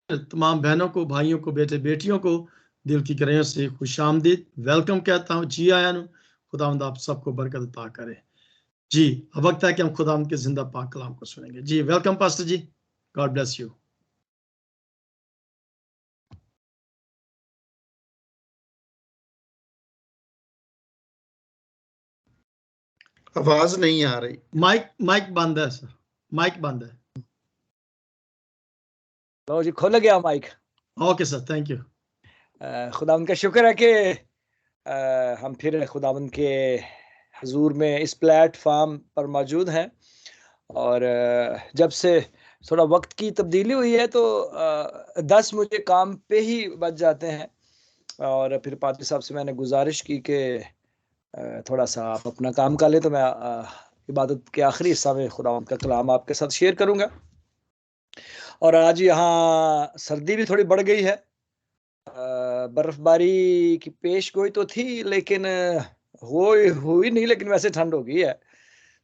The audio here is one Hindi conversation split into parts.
तमाम बहनों को, भाइयों को, बेटे बेटियों को दिल की गहराइयों से खुशामदीद वेलकम कहता हूँ। जी आया नु, खुदावंद आप सबको बरकत अता करे। जी अब वक्त है कि हम खुदावंद के जिंदा पाक कलाम को सुनेंगे। जी welcome pastor ji, God bless you. आवाज नहीं आ रही। माइक बंद है सर, माइक बंद है। लो जी, खोल गया mic. Okay sir, thank you. खुदावंद का शुक्र है कि हम फिर खुदावंद के हजूर में इस प्लेटफॉर्म पर मौजूद हैं। और जब से थोड़ा वक्त की तब्दीली हुई है तो 10 मुझे काम पे ही बच जाते हैं। और फिर पादरी साहब से मैंने गुजारिश की कि थोड़ा सा आप अपना काम कर लें, तो मैं इबादत के आखिरी हिस्सा में खुदावंद का कलाम आपके साथ शेयर करूंगा। और आज यहाँ सर्दी भी थोड़ी बढ़ गई है। बर्फबारी की पेश गोई तो थी, लेकिन हुई नहीं, लेकिन वैसे ठंड हो गई है।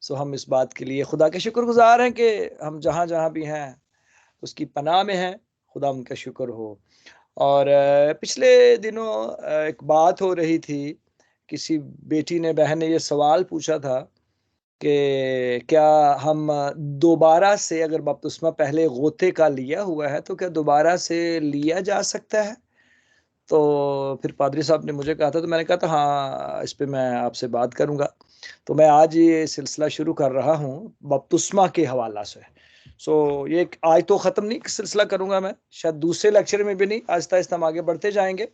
सो हम इस बात के लिए खुदा के शुक्रगुजार हैं कि हम जहाँ जहाँ भी हैं उसकी पनाह में हैं। खुदा उनका शुक्र हो। और पिछले दिनों एक बात हो रही थी, किसी बेटी ने, बहन ने ये सवाल पूछा था कि क्या हम दोबारा से, अगर बपतिस्मा पहले गोते का लिया हुआ है तो क्या दोबारा से लिया जा सकता है? तो फिर पादरी साहब ने मुझे कहा था, तो मैंने कहा था हाँ, इस पे मैं आपसे बात करूंगा। तो मैं आज ये सिलसिला शुरू कर रहा हूँ बपतिस्मा के हवाला से। सो ये आज तो ख़त्म नहीं सिलसिला करूंगा मैं, शायद दूसरे लेक्चर में भी नहीं, आहिस्ता आहिस्ता हम आगे बढ़ते जाएंगे।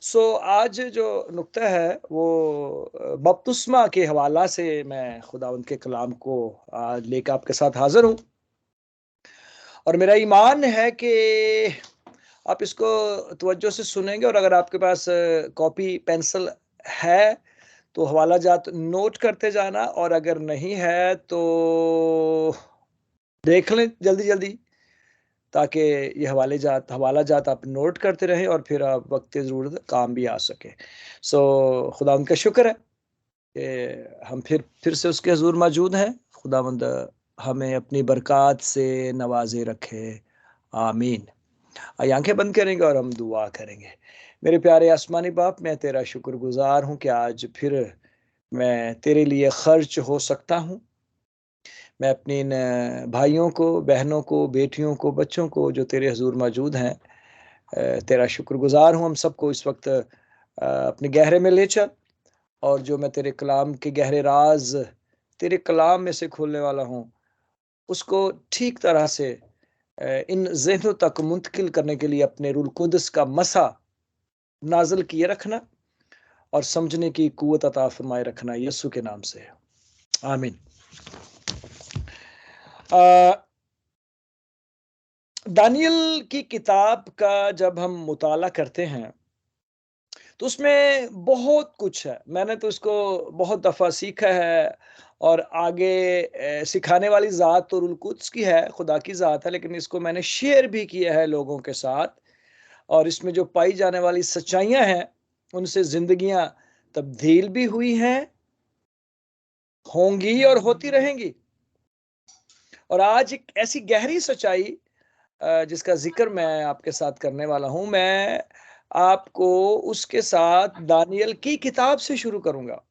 सो आज जो नुक्ता है वो बपतिस्मा के हवाला से मैं खुदावंद के कलाम को लेकर आपके साथ हाजिर हूँ। और मेरा ईमान है कि आप इसको तवज्जो से सुनेंगे, और अगर आपके पास कॉपी पेंसिल है तो हवाला जात नोट करते जाना, और अगर नहीं है तो देख लें जल्दी जल्दी, ताकि ये हवाला जात आप नोट करते रहें और फिर आप वक्त ज़रूरत काम भी आ सके। सो खुदा उनका शुक्र है कि हम फिर से उसके हजूर मौजूद हैं। खुदावंद हमें अपनी बरक़ात से नवाजे रखे, आमीन। आंखें बंद करेंगे और हम दुआ करेंगे। मेरे प्यारे आसमानी बाप, मैं तेरा शुक्रगुजार हूँ कि आज फिर मैं तेरे लिए खर्च हो सकता हूँ। मैं अपने इन भाइयों को, बहनों को, बेटियों को, बच्चों को जो तेरे हजूर मौजूद हैं, तेरा शुक्रगुजार हूँ। हम सबको इस वक्त अपने गहरे में ले चल, और जो मैं तेरे कलाम के गहरे राज तेरे कलाम में से खोलने वाला हूँ, उसको ठीक तरह से इन ज़हनों तक मुंतकिल करने के लिए अपने रूल कुदस का मसा नाज़िल किए रखना और समझने की कुव्वत अता फरमाए रखना, यीशु के नाम से, आमीन। दानियल की किताब का जब हम मुताला करते हैं तो उसमें बहुत कुछ है। मैंने तो इसको बहुत दफ़ा सीखा है, और आगे सिखाने वाली ज़ात तो रूल कुद्स की है, खुदा की ज़ात है, लेकिन इसको मैंने शेयर भी किया है लोगों के साथ। और इसमें जो पाई जाने वाली सच्चाइयाँ हैं, उनसे ज़िंदगियाँ तब्दील भी हुई हैं, होंगी और होती रहेंगी। और आज एक ऐसी गहरी सच्चाई जिसका जिक्र मैं आपके साथ करने वाला हूँ, मैं आपको उसके साथ दानियल की किताब से शुरू करूंगा,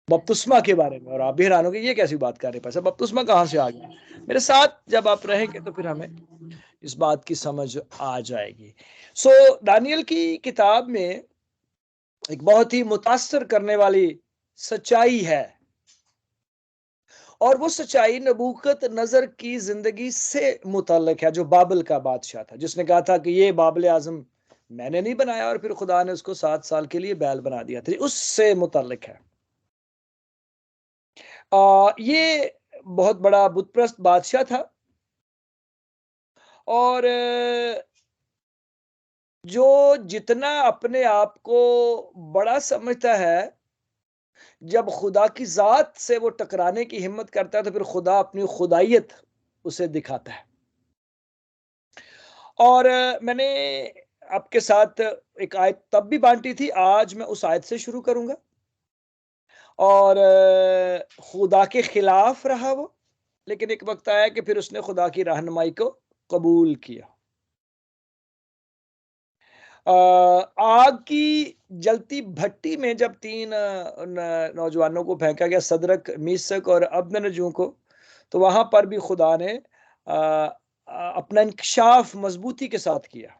बपतिस्मा के बारे में। और आप भी हैरान होंगे, ये कैसी बात कर रहे हैं, बपतिस्मा कहाँ से आ गया? मेरे साथ जब आप रहेंगे तो फिर हमें इस बात की समझ आ जाएगी। सो दानियल की किताब में एक बहुत ही मुतासर करने वाली सच्चाई है, और वो सच्चाई नबूकत नजर की जिंदगी से मुतल्लिक है, जो बाबल का बादशाह था, जिसने कहा था कि ये बाबल आजम मैंने नहीं बनाया, और फिर खुदा ने उसको 7 साल के लिए बैल बना दिया था। उससे मुतल्लिक है। ये बहुत बड़ा बुतप्रस्त बादशाह था, और जो जितना अपने आप को बड़ा समझता है, जब खुदा की जात से वो टकराने की हिम्मत करता है तो फिर खुदा अपनी खुदाइयत उसे दिखाता है। और मैंने आपके साथ एक आयत तब भी बांटी थी, आज मैं उस आयत से शुरू करूंगा। और खुदा के खिलाफ रहा वो, लेकिन एक वक्त आया कि फिर उसने खुदा की रहनुमाई को कबूल किया। आग की जलती भट्टी में जब तीन नौजवानों को फेंका गया, सदरक, मीसक और अबदनजू को, तो वहां पर भी खुदा ने अपना इंकशाफ मजबूती के साथ किया।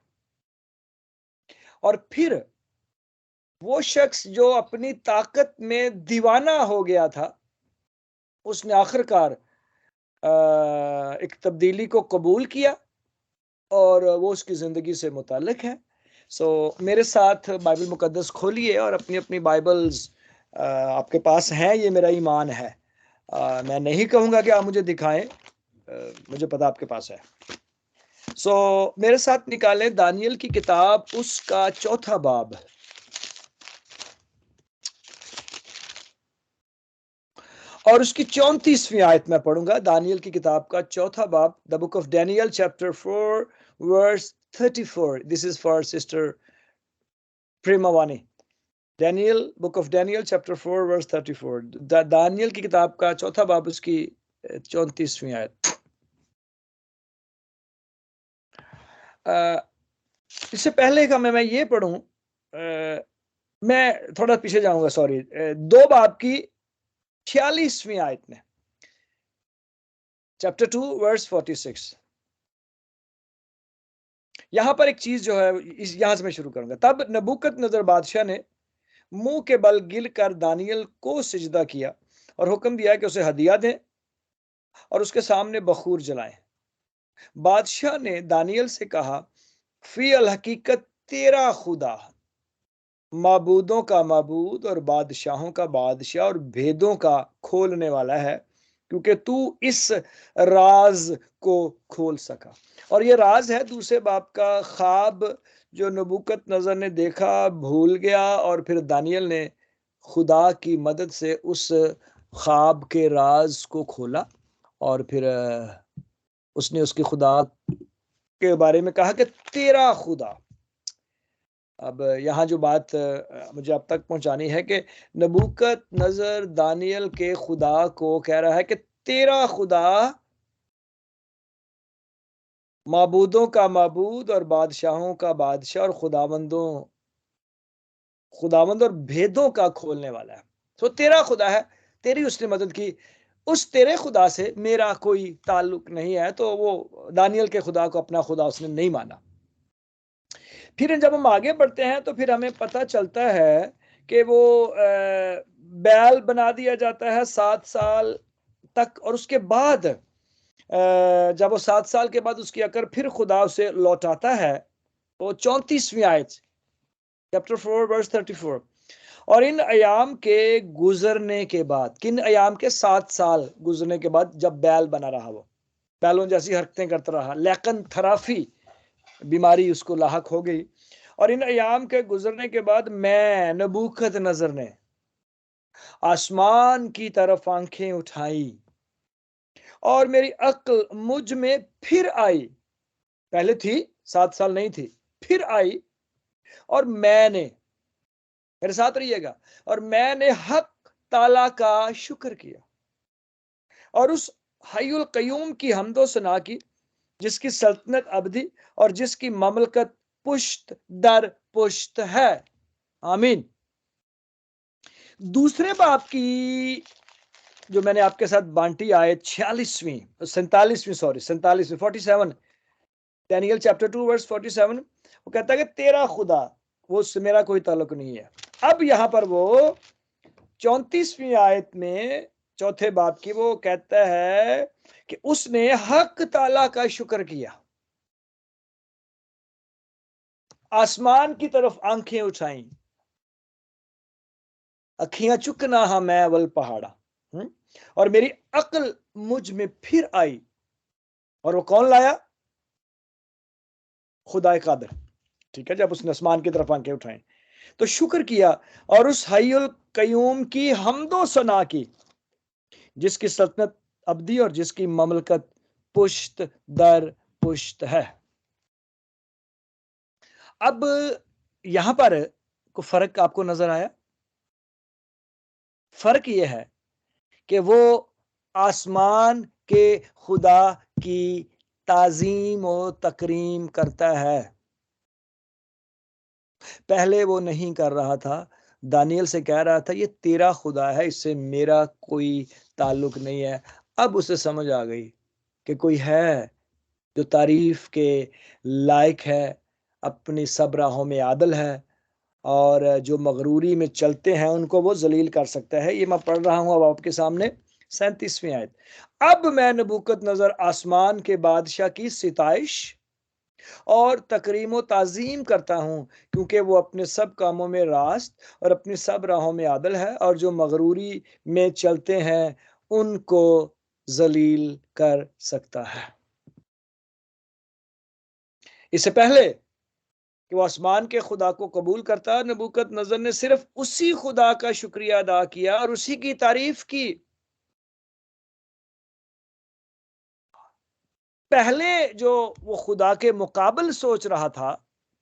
और फिर वो शख्स जो अपनी ताकत में दीवाना हो गया था, उसने आखिरकार एक तब्दीली को कबूल किया और वो उसकी ज़िंदगी से मुताल्लिक है। मेरे साथ बाइबल मुकद्दस खोलिए और अपनी अपनी बाइबल्स आपके पास हैं, ये मेरा ईमान है। मैं नहीं कहूँगा कि आप मुझे दिखाएं, मुझे पता आपके पास है। मेरे साथ निकालें दानियल की किताब, उसका 4था बाब। और उसकी 34वीं आयत में पढ़ूंगा। दानियल की किताब का 4था बाब, the book of Daniel chapter 4 verse 34। This is for sister Premavani. Daniel, book of Daniel chapter 4 verse 34। दानियल की किताब का 4था बाब, उसकी 34वीं आयत। इससे पहले का मैं ये पढ़ूं, मैं थोड़ा पीछे जाऊंगा, सॉरी। 2 बाब की 46वीं आयत में, चैप्टर 2 वर्स 46। यहां पर एक चीज जो है, यहां से मैं शुरू करूंगा। तब नबूकदनेस्सर बादशाह ने मुंह के बल गिर कर दानियल को सिजदा किया और हुक्म दिया कि उसे हदिया दें और उसके सामने बखूर जलाएं। बादशाह ने दानियल से कहा, फी अल हकीकत तेरा खुदा माबूदों का माबूद और बादशाहों का बादशाह और भेदों का खोलने वाला है, क्योंकि तू इस राज को खोल सका। और ये राज है दूसरे बाप का ख्वाब जो नबूकदनेस्सर ने देखा, भूल गया, और फिर दानियल ने खुदा की मदद से उस ख्वाब के राज को खोला और फिर उसने उसके खुदा के बारे में कहा कि तेरा खुदा। अब यहाँ जो बात मुझे अब तक पहुंचानी है कि नबूकदनेस्सर दानियल के खुदा को कह रहा है कि तेरा खुदा माबूदों का माबूद और बादशाहों का बादशाह और खुदावंद और भेदों का खोलने वाला है। तो तेरा खुदा है, तेरी उसने मदद की, उस तेरे खुदा से मेरा कोई ताल्लुक नहीं है। तो वो दानियल के खुदा को अपना खुदा उसने नहीं माना। फिर जब हम आगे बढ़ते हैं तो फिर हमें पता चलता है कि वो बैल बना दिया जाता है 7 साल तक, और उसके बाद जब वो 7 साल के बाद उसकी अकल फिर खुदा उसे लौटाता है, तो 34वीं आयत, चैप्टर 4 वर्स 34। और इन अयाम के गुजरने के बाद, किन अयाम के? 7 साल गुजरने के बाद, जब बैल बना रहा, वो बैलों जैसी हरकतें करता रहा, लेकिन थराफी बीमारी उसको लाहक हो गई। और इन अयाम के गुजरने के बाद मैं नबूकदनेस्सर ने आसमान की तरफ आंखें उठाई और मेरी अक्ल मुझ में फिर आई। पहले थी, 7 साल नहीं थी, फिर आई। और मैंने, मेरे साथ रहिएगा, और मैंने हक ताला का शुक्र किया और उस हय्युल कयूम की हम्दो सना की, जिसकी सल्तनत अबदी और जिसकी ममलकत पुश्त दर पुश्त है। आमीन। दूसरे बाप की जो मैंने आपके साथ बांटी आयत 47वीं 47, डैनियल चैप्टर 2 वर्स 47, वो कहता है कि तेरा खुदा, वो उससे मेरा कोई ताल्लुक नहीं है। अब यहां पर वो 34वीं आयत में, चौथे बाप की, वो कहता है कि उसने हक ताला का शुक्र किया, आसमान की तरफ आंखें उठाई, अखियां चुकना हा मैं वल पहाड़ा, और मेरी अक्ल मुझ में फिर आई। और वो कौन लाया? खुदाए कादिर। ठीक है, जब उसने आसमान की तरफ आंखें उठाई तो शुक्र किया और उस हय्युल कयूम की हम्दो सना की, जिसकी सल्तनत अब्दी और जिसकी ममलकत पुश्त दर पुश्त है। अब यहां पर को फर्क आपको नजर आया? फर्क यह है कि वो आसमान के खुदा की ताजीम और तकरीम करता है, पहले वो नहीं कर रहा था, दानियल से कह रहा था ये तेरा खुदा है, इससे मेरा कोई ताल्लुक नहीं है। अब उसे समझ आ गई कि कोई है जो तारीफ के लायक है, अपनी सब राहों में आदल है, और जो मगरूरी में चलते हैं उनको वो जलील कर सकता है। ये मैं पढ़ रहा हूं अब आपके सामने 37वीं आयत। अब मैं नबूकतनजर आसमान के बादशाह की सिताइश और तकरीम व ताजीम करता हूं, क्योंकि वो अपने सब कामों में रास्त और अपनी सब राहों में आदल है, और जो मगरूरी में चलते हैं उनको जलील कर सकता है। इससे पहले कि वो आसमान के खुदा को कबूल करता, नबूकतनजर ने सिर्फ उसी खुदा का शुक्रिया अदा किया और उसी की तारीफ की। पहले जो वो खुदा के मुकाबल सोच रहा था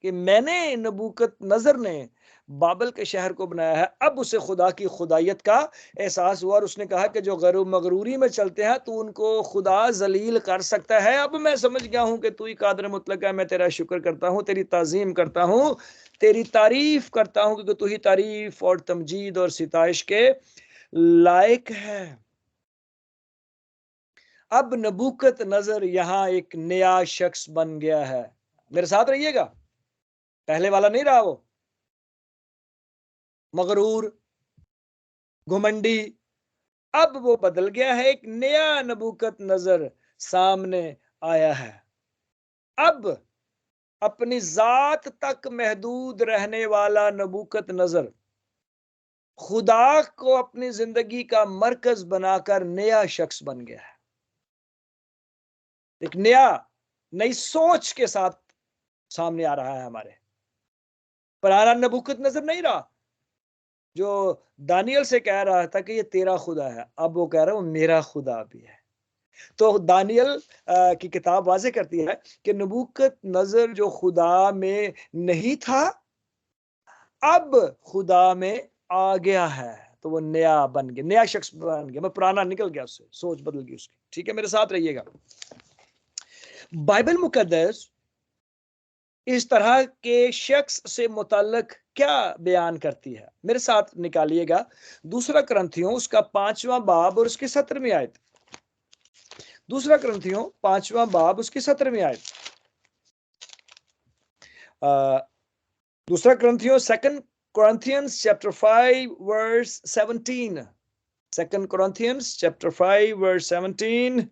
कि मैंने, नबूकतनजर ने बाबल के शहर को बनाया है, अब उसे खुदा की खुदायत का एहसास हुआ और उसने कहा कि जो गैर मगरूरी में चलते हैं तो उनको खुदा जलील कर सकता है। अब मैं समझ गया हूं कि तू ही कादिर मुतलक है, मैं तेरा शुक्र करता हूं, तेरी ताजीम करता हूं, तेरी तारीफ करता हूं, क्योंकि तू ही तारीफ और तमजीद और सिताइश के लायक है। अब नबूकतनजर यहां एक नया शख्स बन गया है। मेरे साथ रहिएगा, पहले वाला नहीं रहा, वो मगरूर, घुमंडी। अब वो बदल गया है, एक नया नबूकतनजर सामने आया है। अब अपनी जात तक महदूद रहने वाला नबूकतनजर खुदा को अपनी जिंदगी का मरकज बनाकर नया शख्स बन गया है। एक नई सोच के साथ सामने आ रहा है हमारे। पुराना नबूकतनजर नहीं रहा जो दानियल से कह रहा था कि ये तेरा खुदा है, अब वो कह रहा है वो मेरा खुदा भी है। तो दानियल की किताब वाज़े करती है कि नबूकतनजर जो खुदा में नहीं था, अब खुदा में आ गया है, तो वो नया बन गया, नया शख्स बन गया। मैं पुराना निकल गया, उससे सोच बदल गई उसकी। ठीक है, मेरे साथ रहिएगा। बाइबल मुकद्दस इस तरह के शख्स से मुतल्लक क्या बयान करती है? मेरे साथ निकालिएगा दूसरा करंथियों उसका 5वां बाब और उसकी 17वीं आयत। दूसरा करंथियों 5वां बाब उसकी 17वीं आयत। दूसरा करंथियों, 2 Corinthians chapter 5 verse 17. 2 Corinthians chapter 5 verse 17.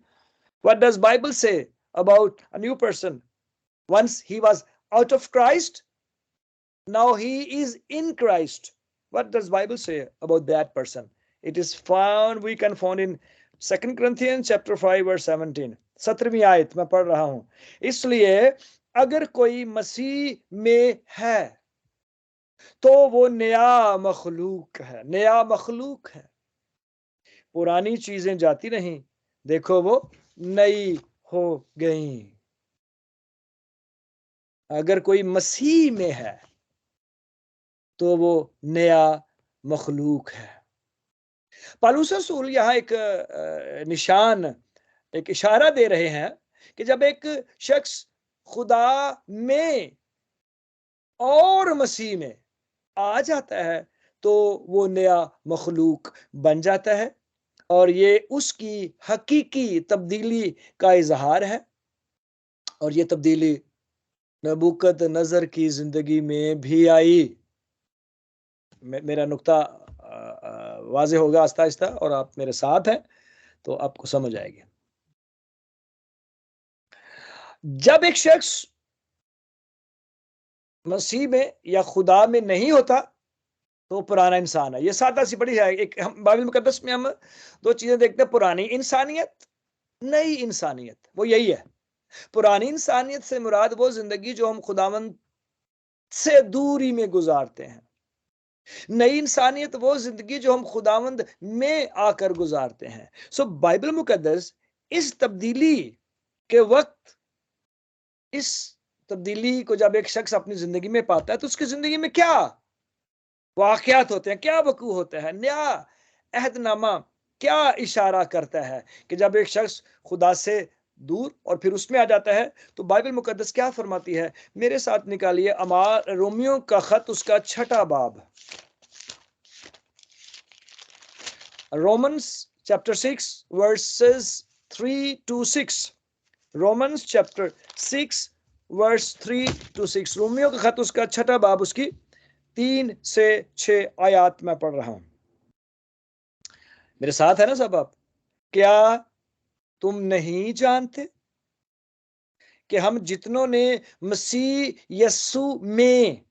What does Bible say about a new person? Once he was out of Christ, now he is in Christ. What does Bible say about that person? It is found, we can find in 2 Corinthians chapter 5 verse 17. 17वीं आयत मैं पढ़ रहा हूं। इसलिए अगर कोई मसीह में है तो वो नया मखलूक है, नया मखलूक है। पुरानी चीजें जाती नहीं, देखो वो नई हो गई। अगर कोई मसीह में है तो वो नया मखलूक है। पौलुस रसूल यहाँ एक निशान, एक इशारा दे रहे हैं कि जब एक शख्स खुदा में और मसीह में आ जाता है तो वो नया मखलूक बन जाता है, और ये उसकी हकीकी तब्दीली का इजहार है। और ये तब्दीली नबूकतनजर की जिंदगी में भी आई। मेरा नुक्ता वाज़ेह होगा आहिस्ता आहिस्ता, और आप मेरे साथ हैं तो आपको समझ आएगी। जब एक शख्स मसीह में या खुदा में नहीं होता तो पुराना इंसान है। ये सादा सी बड़ी है। एक हम बाइबल मुकद्दस में हम दो चीजें देखते हैं, पुरानी इंसानियत, नई इंसानियत। वो यही है। पुरानी इंसानियत से मुराद वो जिंदगी जो हम खुदावंद से दूरी में गुजारते हैं। नई इंसानियत वो जिंदगी जो हम खुदावंद में आकर गुजारते हैं। सो बाइबल मुकद्दस इस तब्दीली के वक्त, इस तब्दीली को जब एक शख्स अपनी जिंदगी में पाता है तो उसकी जिंदगी में क्या वाकयात होते हैं, क्या वकू होता है। नया अहदनामा क्या इशारा करता है कि जब एक शख्स खुदा से दूर और फिर उसमें आ जाता है। तो बाइबल मुकद्दस क्या फरमाती है, मेरे साथ निकालिए रोमियो का खत उसका 6 बाब, Romans chapter 6 verses 3 to 6, Romans chapter 6 verse 3 to 6, रोमियो का खत उसका 6 बाब उसकी 3 से 6 आयत में पढ़ रहा हूं। मेरे साथ है ना सब आप? क्या तुम नहीं जानते कि हम जितनों ने मसीह यस्सु में,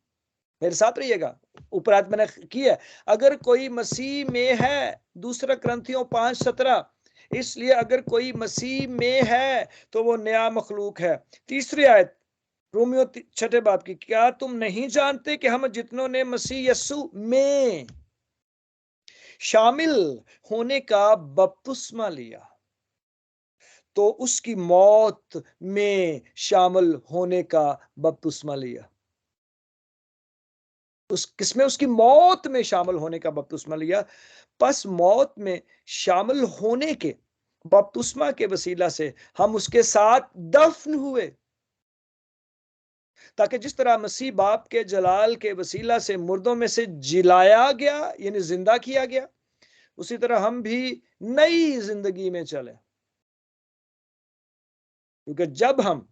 मेरे साथ रहिएगा, उपरात मैंने की है, अगर कोई मसीह में है, 2 कुरिन्थियों 5:17, इसलिए अगर कोई मसीह में है तो वो नया मखलूक है। तीसरी आयत रोमियो 6 बाब की, क्या तुम नहीं जानते कि हम जितनों ने मसीह यस्सु में शामिल होने का बपतिस्मा लिया तो उसकी मौत में शामिल होने का बपतिस्मा लिया। किसमें? उसकी मौत में शामिल होने का बपतिस्मा लिया। बस मौत में शामिल होने के बपतिस्मा के वसीला से हम उसके साथ दफन हुए, ताकि जिस तरह मसीह बाप के जलाल के वसीला से मुर्दों में से जिलाया गया, यानी जिंदा किया गया, उसी तरह हम भी नई जिंदगी में चले। क्योंकि जब हम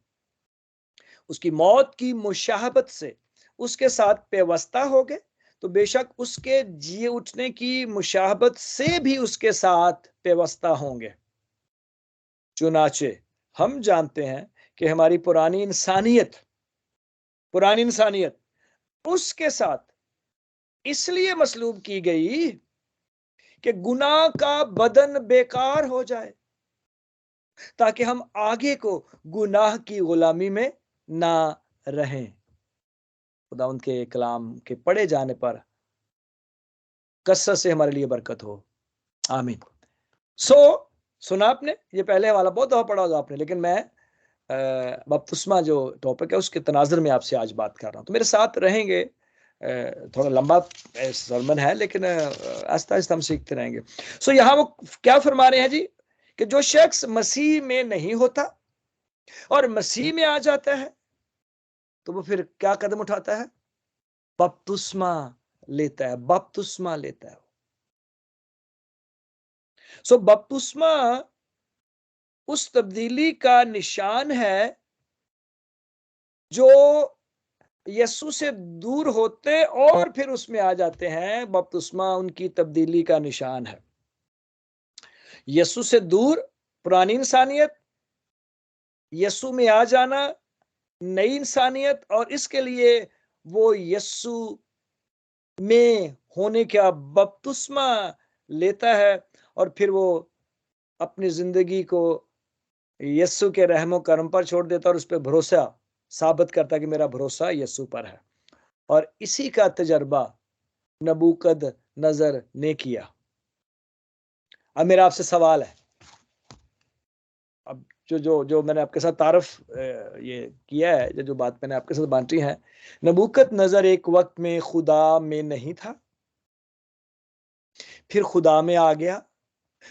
उसकी मौत की मुशाहबत से उसके साथ पेवस्ता हो गए, तो बेशक उसके जी उठने की मुशाहबत से भी उसके साथ पेवस्ता होंगे। चुनाचे हम जानते हैं कि हमारी पुरानी इंसानियत उसके साथ इसलिए मसलूब की गई कि गुनाह का बदन बेकार हो जाए, ताकि हम आगे को गुनाह की गुलामी में ना रहें। खुदा उनके कलाम के पढ़े जाने पर कसरत से हमारे लिए बरकत हो, आमीन। सुना आपने, ये पहले वाला बहुत दफा पढ़ा होगा आपने, लेकिन मैं बपतिस्मा जो टॉपिक है उसके तनाजुर में आपसे आज बात कर रहा हूं। तो मेरे साथ रहेंगे, थोड़ा लंबा सरमन है, लेकिन आहिस्ता आहिस्ता हम सीखते रहेंगे। यहाँ वो क्या फरमा रहे हैं जी, कि जो शख्स मसीह में नहीं होता और मसीह में आ जाता है, तो वो फिर क्या कदम उठाता है? बपतिस्मा लेता है, बपतिस्मा लेता है। बपतिस्मा उस तब्दीली का निशान है जो यीशु से दूर होते और फिर उसमें आ जाते हैं। बपतिस्मा उनकी तब्दीली का निशान है। यीशु से दूर पुरानी इंसानियत, यीशु में आ जाना नई इंसानियत, और इसके लिए वो यीशु में होने का बपतिस्मा लेता है और फिर वो अपनी जिंदगी को यीशु के रहमो करम पर छोड़ देता और उस पर भरोसा साबित करता कि मेरा भरोसा यीशु पर है। और इसी का तजर्बा नबूकदनजर ने किया। अब मेरा आपसे सवाल है, अब जो मैंने आपके साथ तारफ ये किया है, जो बात मैंने आपके साथ बांटी है, नबूकदनजर एक वक्त में खुदा में नहीं था, फिर खुदा में आ गया,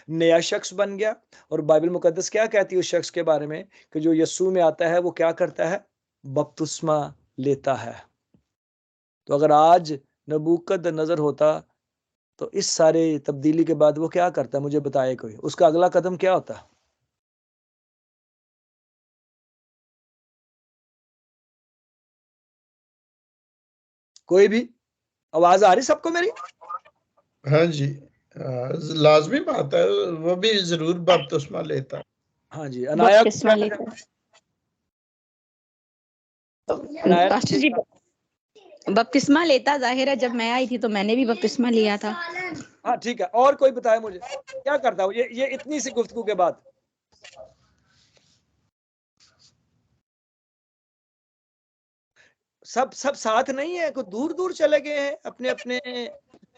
नया शख्स बन गया। और बाइबल मुकद्दस क्या कहती है उस शख्स के बारे में, कि जो यीशु में आता है वो क्या करता है? बपतिस्मा लेता है। तो अगर आज नबूकदनजर होता तो इस सारे तब्दीली के बाद वो क्या करता? मुझे बताए कोई, उसका अगला कदम क्या होता? कोई भी आवाज आ रही सबको मेरी? हाँ जी, लाजमी बात है, वो भी जरूर बपतिस्मा लेता है। हाँ जी, अनाया बपतिस्मा लेता है। पास्टर जी बपतिस्मा लेता जाहिर है, जब मैं आई थी तो मैंने भी बपतिस्मा लिया था। हाँ ठीक है, और कोई बताए मुझे क्या करता हूँ ये इतनी सी गुफ्तगू के बाद? सब साथ नहीं है, कुछ दूर दूर चले गए हैं अपने अपने।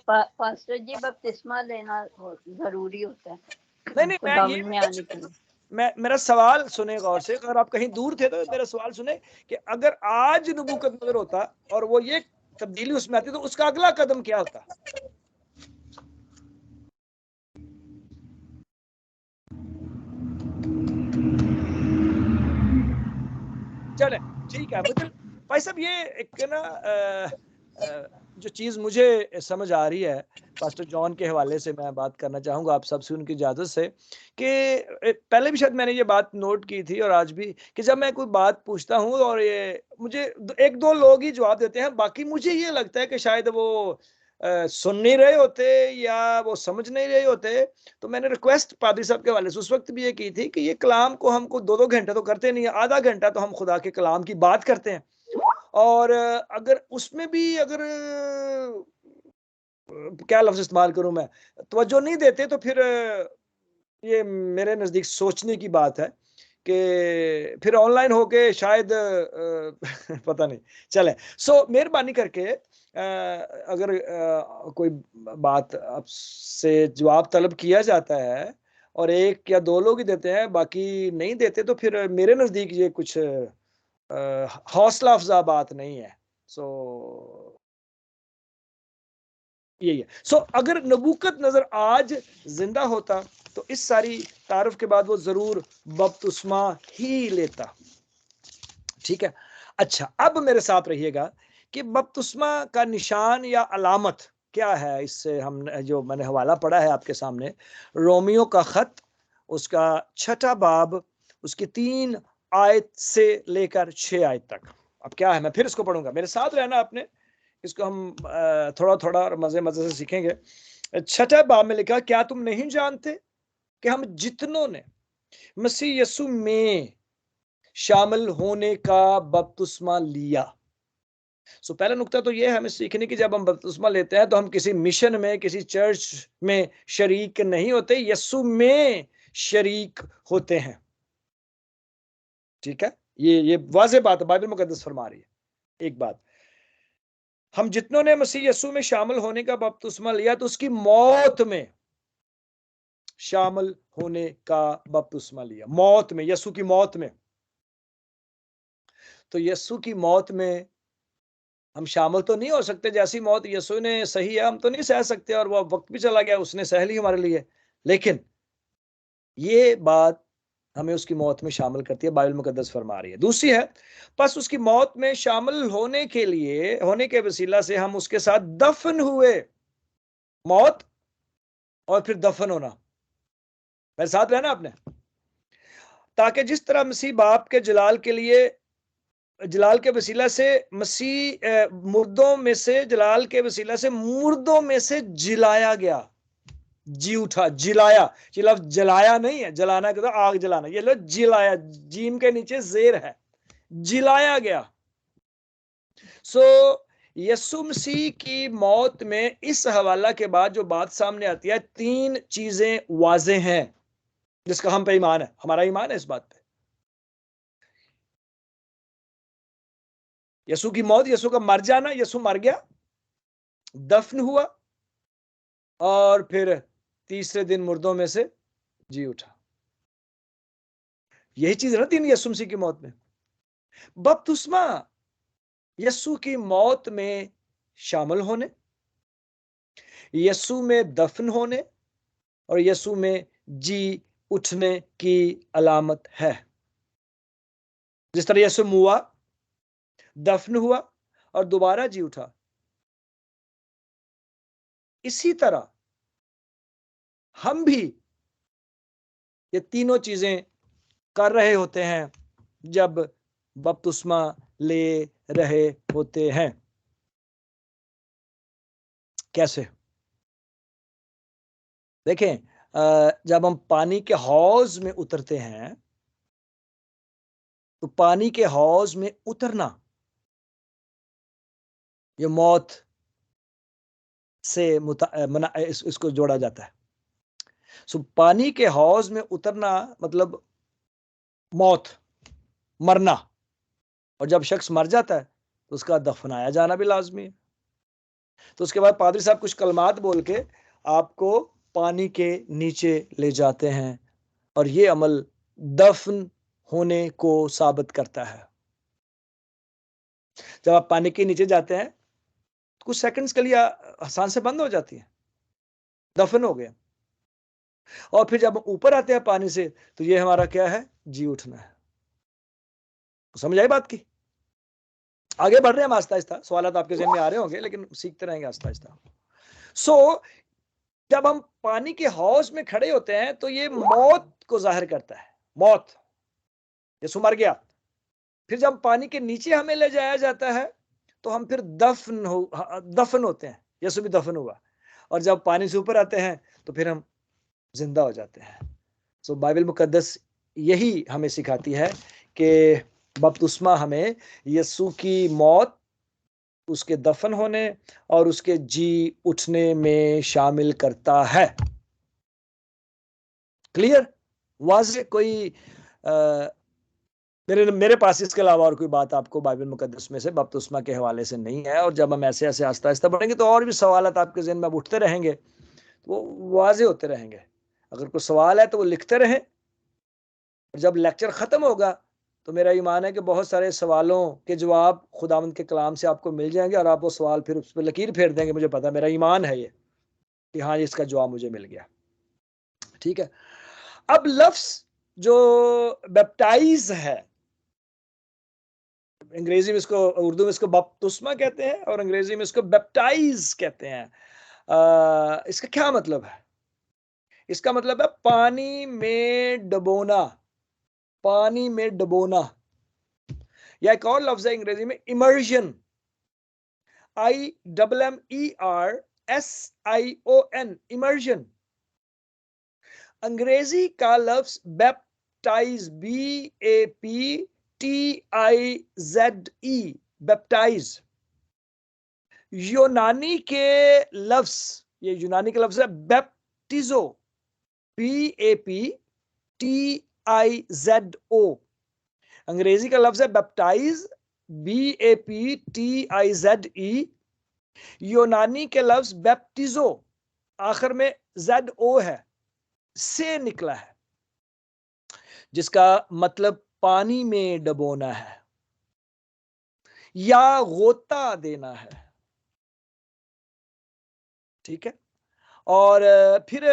पास्टर जी बपतिस्मा लेना जरूरी होता है नहीं खुदावंद में आने के लिए। मेरा सवाल सुने गौर से, अगर आप कहीं दूर थे तो मेरा सवाल सुने कि अगर आज नबूकदनजर होता और वो ये तब्दीली उसमें आती तो उसका अगला कदम क्या होता? चले ठीक है। मुझे भाई साहब ये एक ना जो चीज मुझे समझ आ रही है पास्टर जॉन के हवाले से मैं बात करना चाहूंगा आप सबसे उनकी इजाजत से, कि पहले भी शायद मैंने ये बात नोट की थी और आज भी, कि जब मैं कोई बात पूछता हूँ और ये मुझे एक दो लोग ही जवाब देते हैं, बाकी मुझे ये लगता है कि शायद वो सुन नहीं रहे होते या वो समझ नहीं रहे होते। तो मैंने रिक्वेस्ट पादरी साहब के हवाले से उस वक्त भी ये की थी कि ये कलाम को हमको 2-2 घंटे तो करते नहीं है, आधा घंटा तो हम खुदा के कलाम की बात करते हैं। और अगर उसमें भी अगर क्या लफ्ज इस्तेमाल करूं मैं, तवज्जो नहीं देते तो फिर ये मेरे नजदीक सोचने की बात है कि फिर ऑनलाइन होके शायद पता नहीं चले। सो मेहरबानी करके अगर कोई बात आपसे जवाब तलब किया जाता है और एक या दो लोग ही देते हैं, बाकी नहीं देते, तो फिर मेरे नजदीक ये कुछ हौसला अफजा बात नहीं है। सो यही है। सो अगर नबूकत नजर आज जिंदा होता तो इस सारी तारुफ के बाद वो जरूर बपतिस्मा ही लेता। ठीक है। अच्छा, अब मेरे साथ रहिएगा कि बपतिस्मा का निशान या अलामत क्या है। इससे हम जो मैंने हवाला पढ़ा है आपके सामने, रोमियो का खत, उसका 6 बाब, उसकी 3 आयत से लेकर 6 आयत तक। अब क्या है, मैं फिर इसको पढ़ूंगा, मेरे साथ रहना आपने, इसको हम थोड़ा थोड़ा और मजे मजे से सीखेंगे। 6 बाब में लिखा, क्या तुम नहीं जानते कि हम जितनों ने मसीह यीशु में शामिल होने का बपतिस्मा लिया। सो पहला नुक्ता तो ये है हमें सीखने की, जब हम बपतिस्मा लेते हैं तो हम किसी मिशन में, किसी चर्च में शरीक नहीं होते, यीशु में शरीक होते हैं। ठीक है, ये वाज़ेह बात है, बाइबल मुकद्दस फरमा रही है। एक बात, हम जितनों ने मसीह यीशु में शामिल होने का बपतिस्मा लिया तो उसकी मौत में शामिल होने का बपतिस्मा लिया। मौत में, यीशु की मौत में। तो यीशु की मौत में हम शामिल तो नहीं हो सकते। जैसी मौत यीशु ने सही है हम तो नहीं सह सकते, और वो वक्त भी चला गया, उसने सह ली हमारे लिए। लेकिन ये बात हमें उसकी मौत में शामिल करती है, बाइबल मुकद्दस फरमा रही है। दूसरी है, बस उसकी मौत में शामिल होने के लिए, होने के वसीला से हम उसके साथ दफन हुए। मौत और फिर दफन होना, मेरे साथ रहना आपने, ताकि जिस तरह मसीह बाप के जलाल के लिए, जलाल के वसीला से मसीह मुर्दों में से, जलाल के वसीला से मुर्दों में से जिलाया गया, जी उठा, जिलाया। ये लफ्ज जलाया नहीं है, जलाना कहता तो आग जलाना, ये लफ्ज जिलाया, जीम के नीचे जेर है, जिलाया गया। सो यीशु मसीह की मौत में इस हवाला के बाद जो बात सामने आती है, 3 चीजें वाजे हैं जिसका हम पे ईमान है, हमारा ईमान है इस बात पे। यीशु की मौत, यीशु का मर जाना, यीशु मर गया, दफन हुआ, और फिर तीसरे दिन मुर्दों में से जी उठा। यही चीज है ना 3 यीशु मसीह की मौत में। बपतिस्मा यीशु की मौत में शामिल होने, यीशु में दफन होने और यीशु में जी उठने की अलामत है। जिस तरह यीशु मुआ, दफन हुआ और दोबारा जी उठा, इसी तरह हम भी ये तीनों चीजें कर रहे होते हैं जब बपतिस्मा ले रहे होते हैं। कैसे? देखें, जब हम पानी के हौज में उतरते हैं तो पानी के हौज में उतरना ये मौत से इसको जोड़ा जाता है। सो पानी के हौज में उतरना मतलब मौत, मरना, और जब शख्स मर जाता है तो उसका दफनाया जाना भी लाजमी है। तो उसके बाद पादरी साहब कुछ कलमात बोल के आपको पानी के नीचे ले जाते हैं, और ये अमल दफन होने को साबित करता है। जब आप पानी के नीचे जाते हैं तो कुछ सेकंड्स के लिए सांसें बंद हो जाती हैं, दफन हो गया। और फिर जब ऊपर आते हैं पानी से तो ये हमारा क्या है, जी उठना है। समझ आई बात की? आगे बढ़ रहे हैं हम आहिस्ता आहिस्ता, सवाल आपके ज़हन में आ रहे होंगे लेकिन सीखते रहेंगे आहिस्ता आहिस्ता। सो जब हम पानी के हौज में खड़े होते हैं तो ये मौत को जाहिर करता है, मौत, यीशु मर गया। फिर जब पानी के नीचे हमें ले जाया जाता है तो हम फिर दफन होते हैं, यीशु भी दफन हुआ। और जब पानी से ऊपर आते हैं तो फिर हम जिंदा हो जाते हैं। सो बाइबल मुकद्दस यही हमें सिखाती है कि बपतिस्मा हमें यीशु की मौत, उसके दफन होने और उसके जी उठने में शामिल करता है। क्लियर? वाज़ेह? कोई मेरे पास इसके अलावा और कोई बात आपको बाइबल मुकद्दस में से बपतिस्मा के हवाले से नहीं है। और जब हम ऐसे ऐसे आहिस्ता आहिस्ता बढ़ेंगे तो और भी सवालात आपके ज़हन में उठते रहेंगे, तो वो वाज़ेह होते रहेंगे। अगर कोई सवाल है तो वो लिखते रहें। जब लेक्चर ख़त्म होगा तो मेरा ईमान है कि बहुत सारे सवालों के जवाब खुदावंद के कलाम से आपको मिल जाएंगे और आप वो सवाल फिर उस पर लकीर फेर देंगे। मुझे पता, मेरा ईमान है ये कि हाँ, इसका जवाब मुझे मिल गया। ठीक है। अब लफ्ज़ जो बैप्टाइज है, अंग्रेजी में इसको, उर्दू में इसको बपतिस्मा कहते हैं और अंग्रेजी में इसको बैप्टाइज कहते हैं। इसका क्या मतलब है? इसका मतलब है पानी में डुबोना, पानी में डुबोना। या एक और लफ्ज है अंग्रेजी में इमर्जन, IMMERSION, इमर्जन। अंग्रेजी का लफ्ज बैप्टाइज, BAPTIZE, बैप्टाइज। यूनानी के लफ्ज, ये यूनानी का लफ्ज है बैप्टिजो, BAPTIZO। अंग्रेजी का लफ्ज है बैप्टाइज, BAPTIZE। यूनानी के लफ्ज बैप्टिजो, आखिर में ZO है, से निकला है, जिसका मतलब पानी में डुबोना है या गोता देना है। ठीक है। और फिर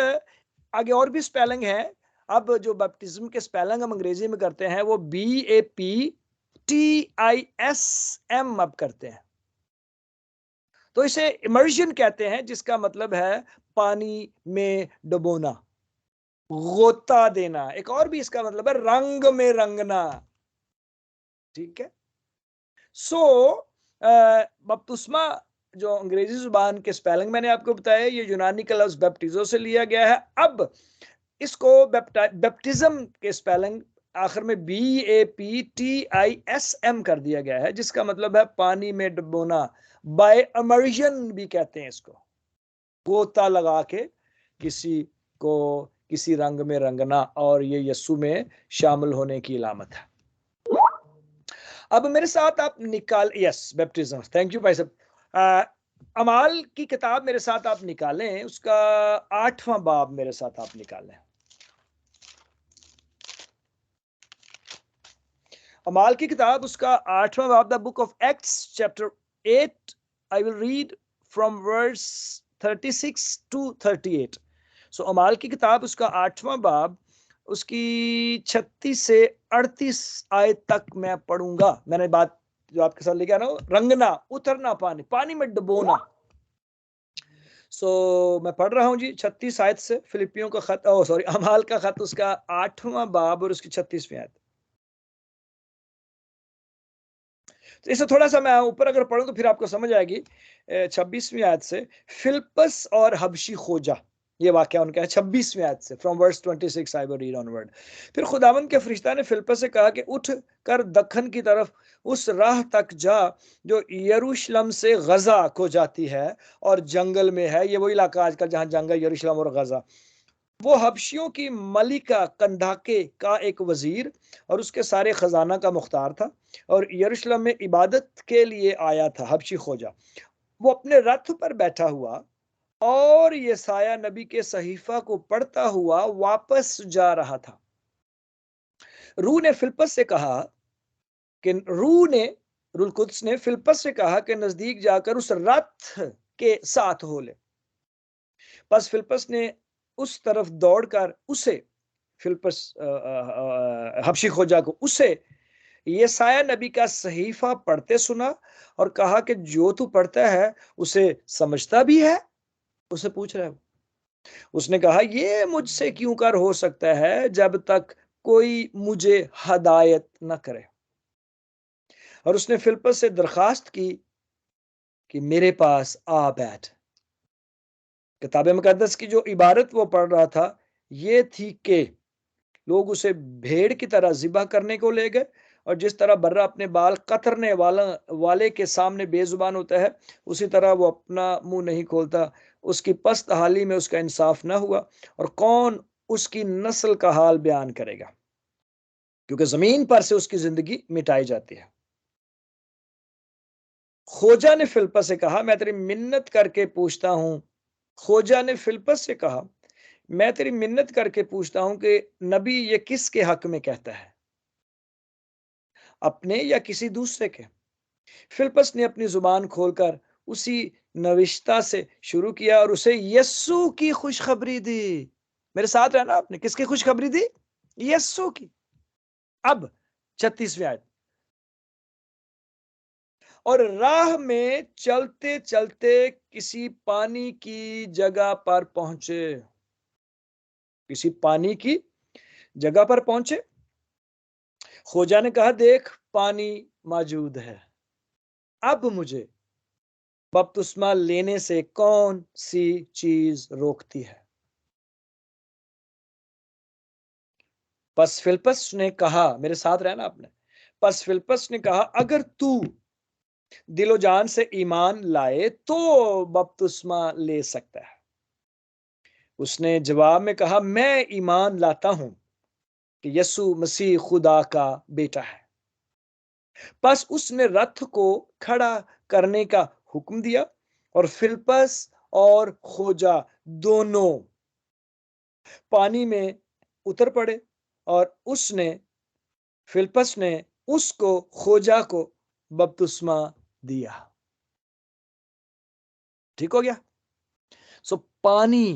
आगे और भी स्पेलिंग है। अब जो बैप्टिज्म के स्पेलिंग हम अंग्रेजी में करते हैं वो BAPTISM अब करते हैं, तो इसे इमर्जन कहते हैं, जिसका मतलब है पानी में डुबोना, गोता देना। एक और भी इसका मतलब है रंग में रंगना। ठीक है। सो बपतिस्मा जो अंग्रेजी जुबान के स्पेलिंग मैंने आपको बताया, ये यूनानी का लफ्ज बैप्टिजो से लिया गया है। अब इसको बैप्टिज्म के स्पेलिंग आखिर में BAPTISM कर दिया गया है, जिसका मतलब है पानी में डुबोना। बाय इमर्जन भी कहते हैं इसको, गोता लगा के किसी को किसी रंग में रंगना, और ये यीशु में शामिल होने की इलामत है। अब मेरे साथ आप निकाल, यस, बैप्टिज्म, थैंक यू भाई साहब। अमाल की किताब मेरे साथ आप निकालें, उसका 8वां बाब मेरे साथ आप निकालें। अमाल की किताब उसका 8वां बाब, the book of Acts chapter 8। I will read from verse 36 to 38। So अमाल की किताब उसका 8वां बाब, उसकी 36 से 38 आयत तक मैं पढ़ूंगा। मैंने बात जो आपके साथ लेके आ रहा हूं, रंगना, उतरना, पानी, पानी में डुबोना। सो मैं पढ़ रहा हूं जी 36 आयत से, फिलिपियों का खत, अमाल का खत उसका 8वां बाब और उसकी 36वीं आयत। तो इसे थोड़ा सा मैं ऊपर अगर पढ़ूं तो फिर आपको समझ आएगी। 26वीं आयत से, फिलिप्पस और हबशी खोजा, ये वाकया उनका है 26वीं आयत से, from verse 26 I will read onward. फिर खुदावंद के फरिश्ता ने फिलिप्पस से कहा कि उठ कर दखन की तरफ उस राह तक जा जो यरूशलेम से गजा को जाती है और जंगल में है। ये वही इलाका आजकल जहां जंगल यरूशलेम और गजा। वो हबशियों की मलिका कंधाके का एक वजीर और उसके सारे खजाना का मुख्तार था और यरूशलेम में इबादत के लिए आया था। हबशी खोजा वो अपने रथ पर बैठा हुआ और यसाया नबी के सहीफा को पढ़ता हुआ वापस जा रहा था। रूह ने फिलिप्पस से कहा कि रूह कुद्स ने फिलिप्पस से कहा कि नजदीक जाकर उस रथ के साथ हो ले। बस फिलिप्पस ने उस तरफ दौड़कर उसे, फिलिप्पस हबशी खोजा को, उसे यशायाह नबी का सहीफा पढ़ते सुना और कहा कि जो तू पढ़ता है उसे समझता भी है। उसे पूछ रहा है। उसने कहा, ये मुझसे क्यों कर हो सकता है जब तक कोई मुझे हदायत न करे। और उसने फिलिप्पस से दरखास्त की कि मेरे पास आ बैठ। किताब मुकद्दस की जो इबारत वो पढ़ रहा था ये थी कि लोग उसे भेड़ की तरह जिबा करने को ले गए, और जिस तरह बर्रा अपने बाल कतरने वाले के सामने बेजुबान होता है, उसी तरह वो अपना मुंह नहीं खोलता। उसकी पस्त हाली में उसका इंसाफ न हुआ, और कौन उसकी नस्ल का हाल बयान करेगा, क्योंकि जमीन पर से उसकी जिंदगी मिटाई जाती है। खोजा ने फिलिप्पस से कहा, मैं तेरी मिन्नत करके पूछता हूं। खोजा ने फिलिप्पस से कहा, मैं तेरी मिन्नत करके पूछता हूं कि नबी ये किसके हक में कहता है, अपने या किसी दूसरे के। फिलिप्पस ने अपनी जुबान खोलकर उसी नविश्ता से शुरू किया और उसे यस्सु की खुशखबरी दी। मेरे साथ रहना आपने, किसकी खुशखबरी दी? यस्सु की। अब 36वीं आयत। और राह में चलते चलते किसी पानी की जगह पर पहुंचे। किसी पानी की जगह पर पहुंचे। खोजा ने कहा, देख पानी मौजूद है, अब मुझे बपतिस्मा लेने से कौन सी चीज रोकती है? बस फिलिप्पस ने कहा, मेरे साथ रहना आपने। बस फिलिप्पस ने कहा, अगर तू दिलो जान से ईमान लाए तो बपतिस्मा ले सकता है। उसने जवाब में कहा, मैं ईमान लाता हूं कि यीशु मसीह खुदा का बेटा है। बस उसने रथ को खड़ा करने का हुक्म दिया और फिलिप्पस और खोजा दोनों पानी में उतर पड़े, और फिलिप्पस ने उसको खोजा को बपतिस्मा दिया। ठीक हो गया। सो पानी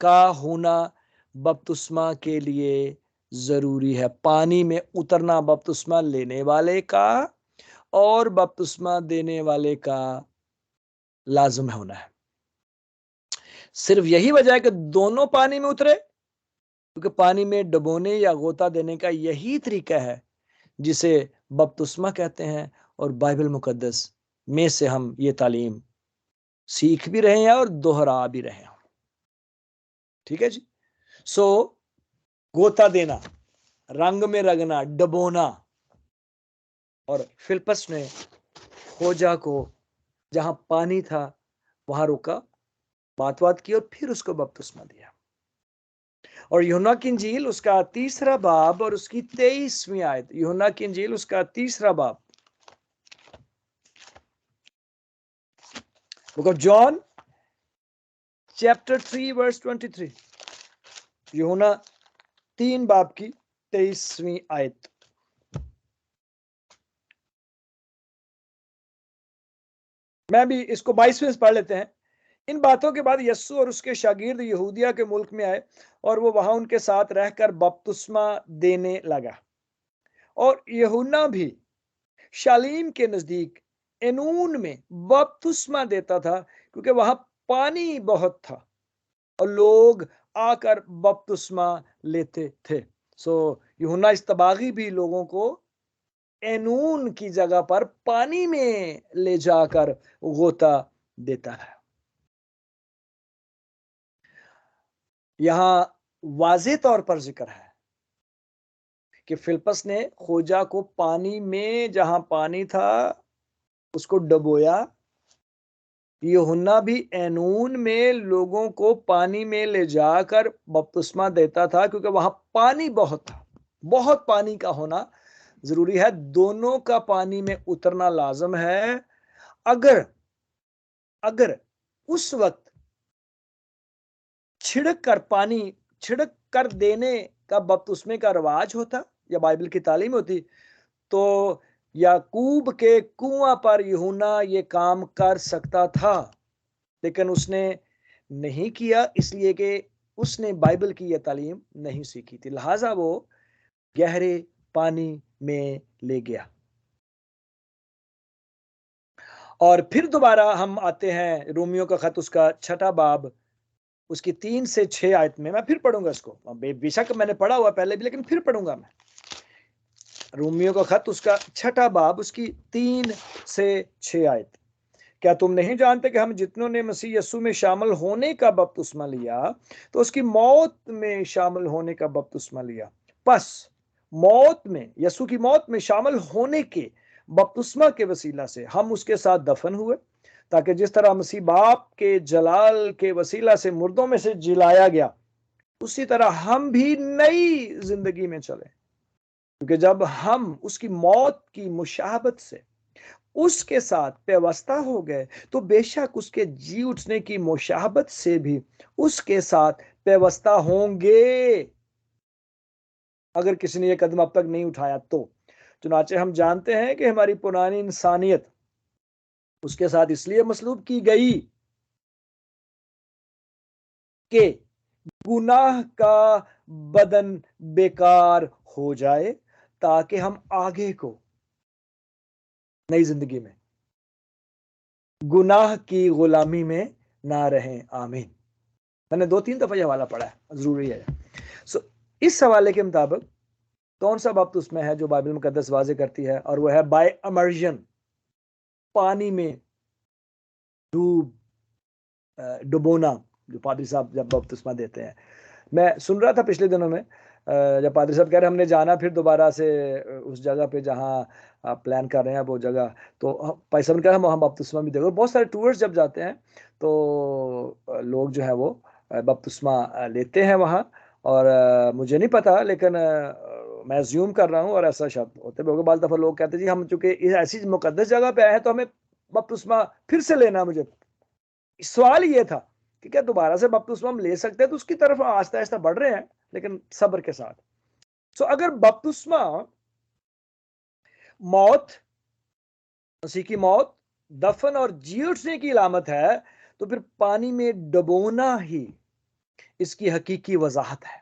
का होना बपतिस्मा के लिए जरूरी है। पानी में उतरना बपतिस्मा लेने वाले का और बपतिस्मा देने वाले का लाजिम होना है। सिर्फ यही वजह है कि दोनों पानी में उतरे, क्योंकि पानी में डुबोने या गोता देने का यही तरीका है जिसे बपतिस्मा कहते हैं, और बाइबल मुकद्दस में से हम ये तालीम सीख भी रहे हैं और दोहरा भी रहे हैं। ठीक है जी। सो गोता देना, रंग में रंगना, डबोना, और फिलिप्पस ने खोजा को जहां पानी था वहां रोका, बात की और फिर उसको बपतिस्मा दिया। और यूहन्ना की इंजील उसका 3 बाब और उसकी 23वीं आयत। यूहन्ना की इंजील उसका 3 बाब, book of John chapter 3 verse 23। यूहन्ना 3 बाब की 23वीं आयत। मैं भी इसको 22वें पढ़ लेते हैं। इन बातों के बाद यस्सु और उसके शागिर्द यहूदिया के मुल्क में आए, और वो वहां उनके साथ रहकर बपतिस्मा देने लगा। और यूहन्ना भी शालीम के नजदीक एनून में बपतिस्मा देता था, क्योंकि वहां पानी बहुत था और लोग आकर बपतिस्मा लेते थे। सो यूहन्ना इस्तबागी भी लोगों को एनून की जगह पर पानी में ले जाकर गोता देता है। यहां वाज़े तौर पर जिक्र है कि फिलिप्पस ने खोजा को पानी में, जहां पानी था उसको डबोया। यूहन्ना भी एनून में लोगों को पानी में ले जाकर बपतिस्मा देता था, क्योंकि वहां पानी बहुत था। बहुत पानी का होना जरूरी है, दोनों का पानी में उतरना लाजम है। अगर अगर उस वक्त छिड़क कर देने का बपतिस्मे का रवाज होता या बाइबल की तालीम होती, तो याकूब के कुआं पर यूहन्ना ये काम कर सकता था, लेकिन उसने नहीं किया, इसलिए कि उसने बाइबल की यह तालीम नहीं सीखी थी। लिहाजा वो गहरे पानी में ले गया। और फिर दोबारा हम आते हैं रोमियो का खत, उसका 6 बाब, उसकी 3 से 6 आयत में। मैं फिर पढ़ूंगा इसको, बेशक मैंने पढ़ा हुआ पहले भी, लेकिन फिर पढ़ूंगा मैं। रोमियो का खत, उसका 6 बाब, उसकी 3 से 6 आयत। क्या तुम नहीं जानते कि हम जितनों ने मसीह यीशु में शामिल होने का बपतिस्मा लिया तो उसकी मौत में शामिल होने का बपतिस्मा लिया। बस मौत में, यीशु की मौत में शामिल होने के बपतिस्मा के वसीला से हम उसके साथ दफन हुए, ताकि जिस तरह मसीह बाप के जलाल के वसीला से मुर्दों में से जिलाया गया, उसी तरह हम भी नई जिंदगी में चले। क्योंकि जब हम उसकी मौत की मुशाहबत से उसके साथ पेवस्ता हो गए, तो बेशक उसके जी उठने की मुशाहबत से भी उसके साथ पेवस्ता होंगे, अगर किसी ने यह कदम अब तक नहीं उठाया तो। चुनाचे हम जानते हैं कि हमारी पुरानी इंसानियत उसके साथ इसलिए मसलूब की गई कि गुनाह का बदन बेकार हो जाए, ताकि हम आगे को नई जिंदगी में गुनाह की गुलामी में ना रहें। आमीन। मैंने 2-3 दफा यह हवाला पढ़ा है, जरूरी है। सो इस हवाले के मुताबिक कौन सा बपतिस्मा है जो बाइबल मुकद्दस वाज़े करती है, और वह है बाय इमर्जन, पानी में डुबोना, जो पादरी साहब जब बपतिस्मा देते हैं। मैं सुन रहा था पिछले दिनों में, जब पादरी साहब कह रहे हमने जाना फिर दोबारा से उस जगह पे जहाँ आप प्लान कर रहे हैं वो जगह, तो भाई साहब ने कहा हम बपतिस्मा भी देखो। बहुत सारे टूर्स जब जाते हैं तो लोग जो है वो बपतिस्मा लेते हैं वहाँ, और मुझे नहीं पता, लेकिन मैं अज्यूम कर रहा हूँ, और ऐसा शब्द होते भी बाल दफ़ा लोग कहते जी हम चूंकि ऐसी मुकद्दस जगह पे आए हैं तो हमें बपतिस्मा फिर से लेना। मुझे सवाल ये था कि क्या दोबारा से बपतिस्मा हम ले सकते हैं? तो उसकी तरफ आहिस्ता आहिस्ता बढ़ रहे हैं, लेकिन सब्र के साथ। सो अगर बपतिस्मा मौत, मसीह की मौत, दफन और जी उठने की अलामत है, तो फिर पानी में डुबोना ही इसकी हकीकी वजाहत है।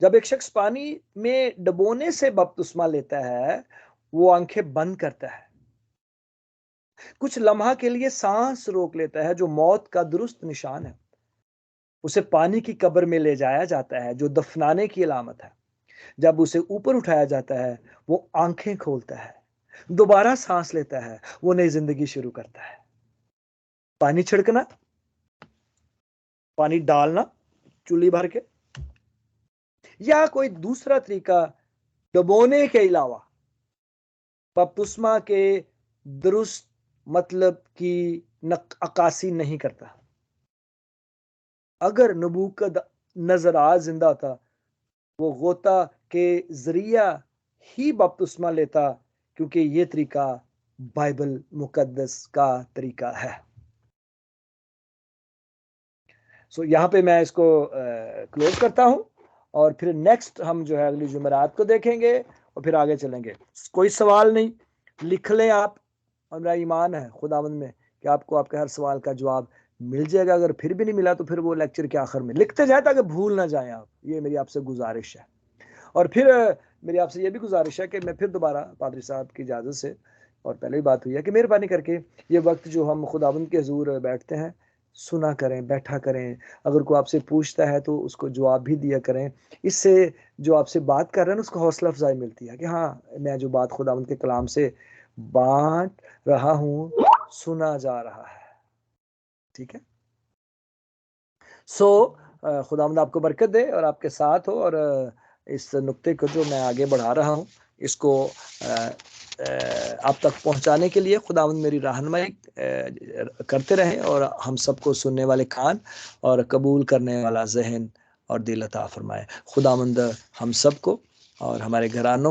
जब एक शख्स पानी में डुबोने से बपतिस्मा लेता है, वो आंखें बंद करता है, कुछ लम्हा के लिए सांस रोक लेता है, जो मौत का दुरुस्त निशान है। उसे पानी की कब्र में ले जाया जाता है, जो दफनाने की अलामत है। जब उसे ऊपर उठाया जाता है, वो आंखें खोलता है, दोबारा सांस लेता है, वो नई जिंदगी शुरू करता है। पानी छिड़कना, पानी डालना चुल्ली भर के, या कोई दूसरा तरीका डुबोने के अलावा बपतिस्मा के दुरुस्त मतलब की अक्कासी नहीं करता। अगर नबूकद नजर जिंदा था, वो गोता के जरिया ही बपतिस्मा लेता, क्योंकि ये तरीका बाइबल मुकद्दस का तरीका है। सो यहाँ पे मैं इसको क्लोज करता हूँ, और फिर नेक्स्ट हम जो है अगली जुमेरात को देखेंगे, और फिर आगे चलेंगे। कोई सवाल नहीं, लिख लें आप, और मेरा ईमान है खुदावंद में कि आपको आपके हर सवाल का जवाब मिल जाएगा। अगर फिर भी नहीं मिला तो फिर वो लेक्चर के आखिर में लिखते जाए, ताकि भूल ना जाएं आप। ये मेरी आपसे गुजारिश है। और फिर मेरी आपसे ये भी गुजारिश है कि मैं फिर दोबारा पादरी साहब की इजाज़त से, और पहले भी बात हुई है कि मेहरबानी करके ये वक्त जो हम खुदावंद के हुजूर बैठते हैं, सुना करें, बैठा करें। अगर कोई आपसे पूछता है तो उसको जवाब भी दिया करें। इससे जो आपसे बात कर रहे हैं उसको हौसला अफजाई मिलती है कि हाँ, मैं जो बात खुदावंद के कलाम से बांट रहा हूँ, सुना जा रहा है। ठीक है। सो खुदावंद आपको बरकत दे और आपके साथ हो, और इस नुक्ते को जो मैं आगे बढ़ा रहा हूँ, इसको आप तक पहुंचाने के लिए खुदावंद मेरी रहनुमाई करते रहे, और हम सबको सुनने वाले कान और कबूल करने वाला जहन और दिल अता फरमाए। खुदावंद हम सबको और हमारे घरानों को